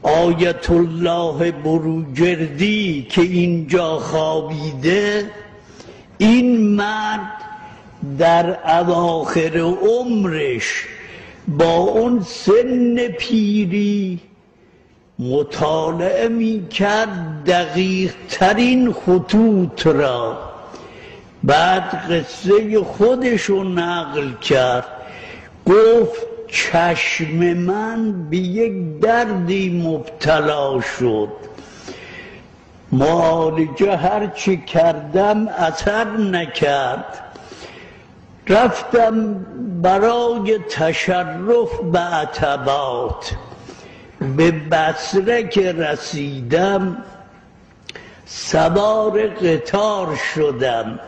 آیت الله بروجردی که اینجا خوابیده، این مرد در اواخر عمرش با اون سن پیری مطالعه میکرد دقیق ترین خطوط را، بعد قصه خودشو نقل کرد، گفت چشم من به یک دردی مبتلا شد، معالجه هرچی کردم اثر نکرد، رفتم برای تشرف به عتبات، به بصره که رسیدم سوار قطار شدم.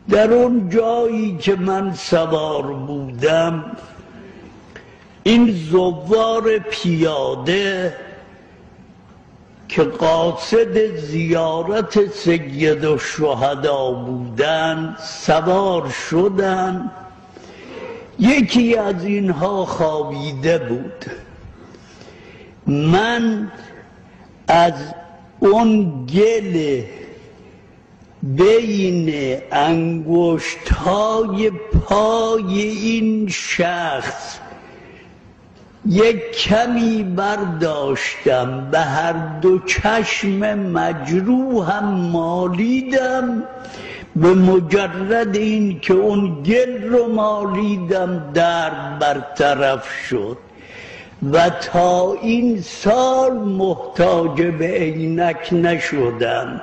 در اون جایی که من سوار بودم این زوار پیاده که قاصد زیارت سید الشهدا بودن سوار شدن، یکی از اینها خوابیده بود. من از اون گل بین انگشت‌های پای این شخص یک کمی برداشتم، به هر دو چشم مجروحم مالیدم، به مجرد این که اون گل رو مالیدم درد برطرف شد و تا این سال محتاج به عینک نشدم.